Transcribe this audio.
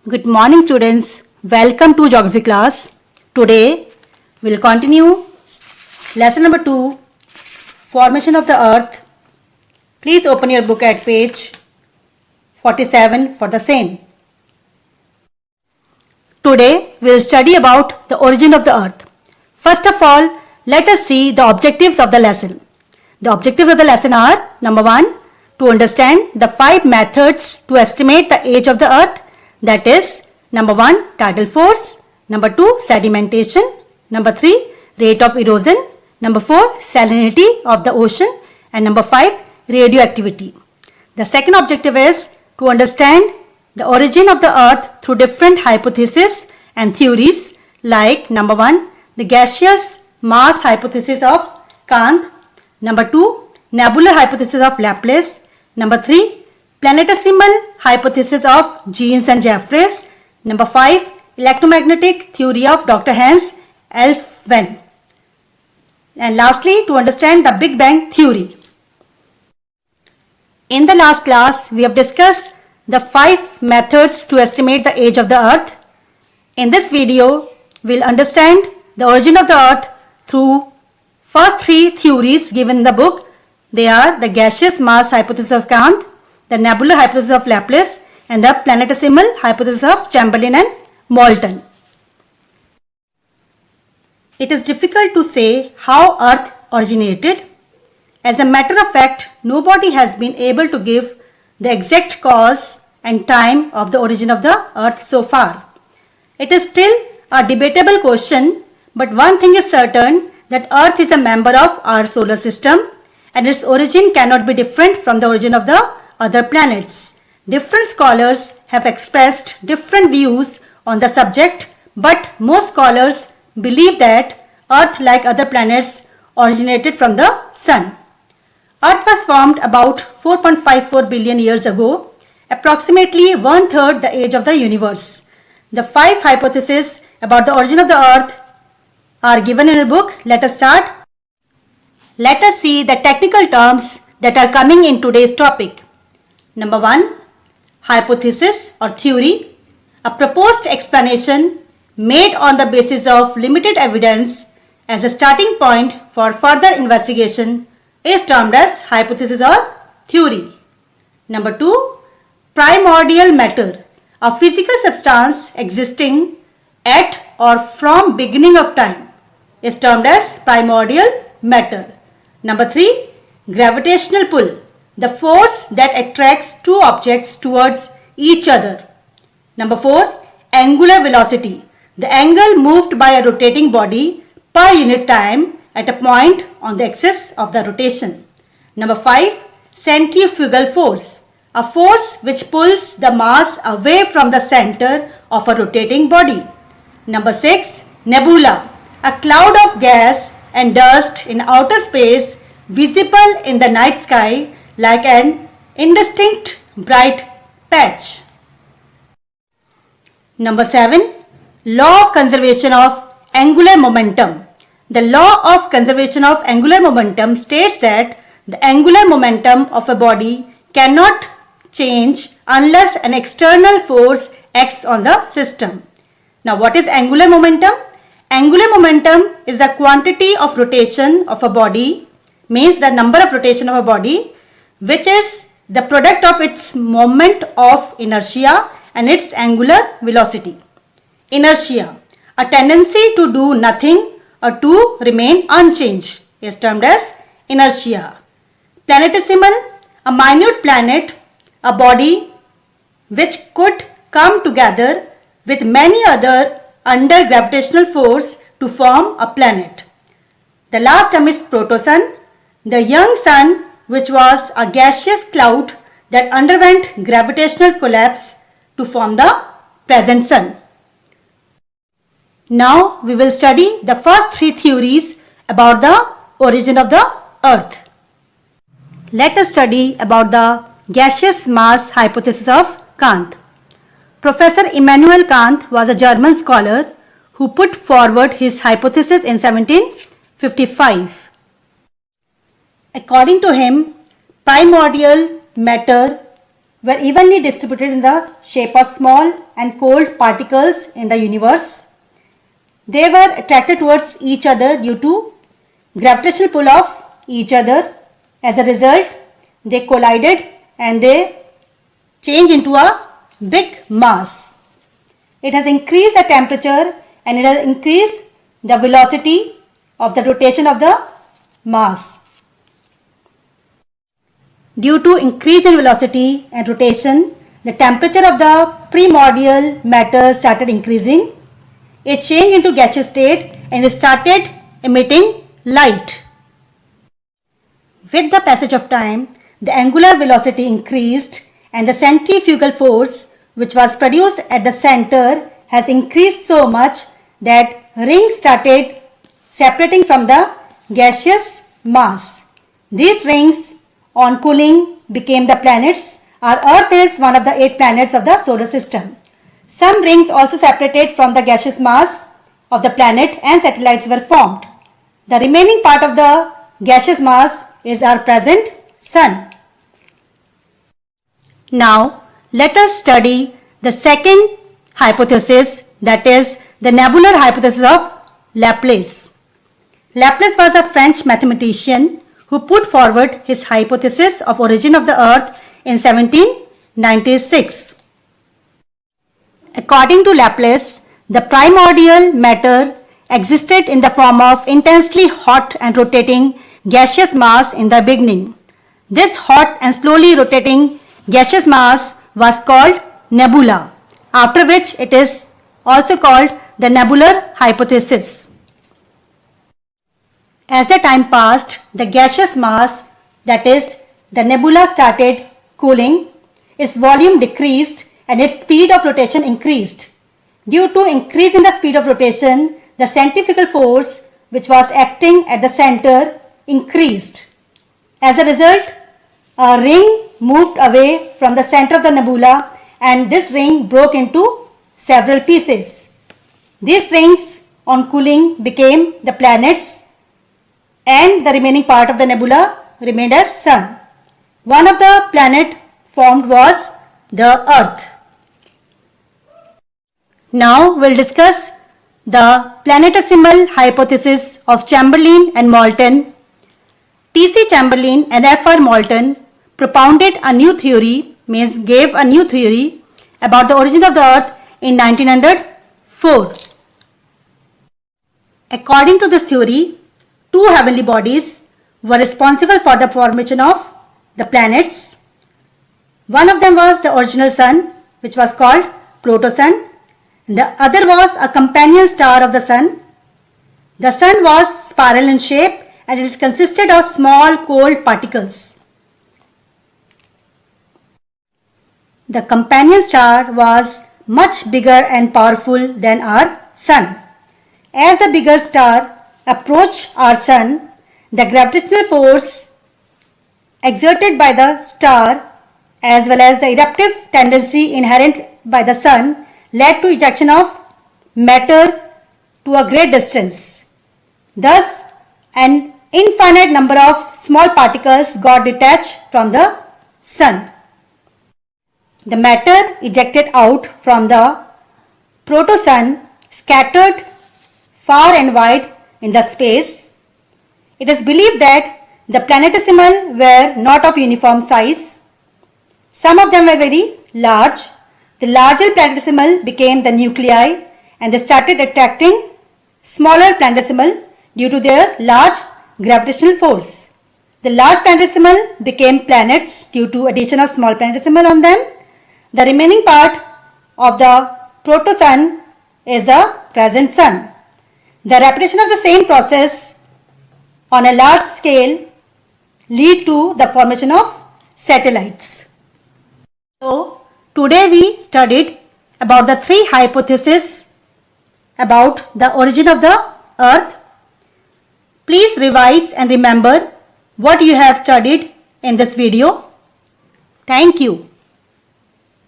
Good morning students, welcome to geography class. Today we will continue lesson number 2, formation of the earth. Please open your book at page 47 for the same. Today we will study about the origin of the earth. First of all, let us see the objectives of the lesson. The objectives of the lesson are: number 1, to understand the 5 methods to estimate the age of the earth. That is, number 1, tidal force, number 2, sedimentation, number 3, rate of erosion, number 4, salinity of the ocean, and number 5, radioactivity. The second objective is to understand the origin of the earth through different hypotheses and theories, like number 1, the gaseous mass hypothesis of Kant, number 2, nebular hypothesis of Laplace, number 3, planetesimal hypothesis of Jeans and Jeffreys, number 5, electromagnetic theory of Dr. Hans Elfven, and lastly, to understand the Big Bang theory. In the last class, we have discussed the 5 methods to estimate the age of the earth. In this video, we will understand the origin of the earth through first 3 theories given in the book. They are the gaseous mass hypothesis of Kant, the nebular hypothesis of Laplace, and the planetesimal hypothesis of Chamberlain and Moulton. It is difficult to say how Earth originated. As a matter of fact, nobody has been able to give the exact cause and time of the origin of the Earth so far. It is still a debatable question, but one thing is certain, that Earth is a member of our solar system and its origin cannot be different from the origin of the other planets. Different scholars have expressed different views on the subject, but most scholars believe that Earth, like other planets, originated from the Sun. Earth was formed about 4.54 billion years ago, approximately 1/3 the age of the universe. The 5 hypotheses about the origin of the Earth are given in a book. Let us start. Let us see the technical terms that are coming in today's topic. Number 1, hypothesis or theory, a proposed explanation made on the basis of limited evidence as a starting point for further investigation is termed as hypothesis or theory. Number 2, primordial matter, a physical substance existing at or from beginning of time is termed as primordial matter. Number 3, gravitational pull, the force that attracts two objects towards each other. Number 4, angular velocity, the angle moved by a rotating body per unit time at a point on the axis of the rotation. Number 5, centrifugal force, a force which pulls the mass away from the center of a rotating body. Number 6, nebula, a cloud of gas and dust in outer space visible in the night sky like an indistinct bright patch. Number 7, law of conservation of angular momentum. The law of conservation of angular momentum states that the angular momentum of a body cannot change unless an external force acts on the system. Now, what is angular momentum? Angular momentum is the quantity of rotation of a body, means the number of rotation of a body, which is the product of its moment of inertia and its angular velocity. Inertia, a tendency to do nothing or to remain unchanged, is termed as inertia. Planetesimal, a minute planet, a body which could come together with many other under gravitational force to form a planet. The last term is protosun, the young sun which was a gaseous cloud that underwent gravitational collapse to form the present sun. Now we will study the first 3 theories about the origin of the earth. Let us study about the gaseous mass hypothesis of Kant. Professor Immanuel Kant was a German scholar who put forward his hypothesis in 1755. According to him, primordial matter were evenly distributed in the shape of small and cold particles in the universe. They were attracted towards each other due to gravitational pull of each other. As a result, they collided and they changed into a big mass. It has increased the temperature and it has increased the velocity of the rotation of the mass. Due to increase in velocity and rotation, the temperature of the primordial matter started increasing. It changed into gaseous state and it started emitting light. With the passage of time, the angular velocity increased and the centrifugal force which was produced at the center has increased so much that rings started separating from the gaseous mass. These rings on cooling became the planets. Our Earth is one of the 8 planets of the solar system. Some rings also separated from the gaseous mass of the planet and satellites were formed. The remaining part of the gaseous mass is our present Sun. Now, let us study the second hypothesis, that is the nebular hypothesis of Laplace. Laplace was a French mathematician who put forward his hypothesis of origin of the Earth in 1796. According to Laplace, the primordial matter existed in the form of intensely hot and rotating gaseous mass in the beginning. This hot and slowly rotating gaseous mass was called nebula, after which it is also called the nebular hypothesis. As the time passed, the gaseous mass, that is the nebula, started cooling. Its volume decreased and its speed of rotation increased. Due to increase in the speed of rotation, the centrifugal force which was acting at the center increased. As a result, a ring moved away from the center of the nebula and this ring broke into several pieces. These rings on cooling became the planets and the remaining part of the nebula remained as Sun. One of the planet formed was the Earth. Now we'll discuss the planetesimal hypothesis of Chamberlin and Moulton. T.C. Chamberlin and F.R. Moulton propounded a new theory, means gave a new theory about the origin of the Earth in 1904. According to this theory, 2 heavenly bodies were responsible for the formation of the planets. One of them was the original Sun, which was called Protosun. The other was a companion star of the Sun. The Sun was spiral in shape and it consisted of small cold particles. The companion star was much bigger and powerful than our Sun. As the bigger star approached our Sun, the gravitational force exerted by the star as well as the eruptive tendency inherent by the Sun led to ejection of matter to a great distance. Thus, an infinite number of small particles got detached from the Sun. The matter ejected out from the protosun scattered far and wide in the space. It is believed that the planetesimal were not of uniform size. Some of them were very large. The larger planetesimal became the nuclei and they started attracting smaller planetesimal due to their large gravitational force. The large planetesimal became planets due to addition of small planetesimal on them. The remaining part of the protosun is the present Sun. The repetition of the same process on a large scale lead to the formation of satellites. So, today we studied about the 3 hypotheses about the origin of the Earth. Please revise and remember what you have studied in this video. Thank you.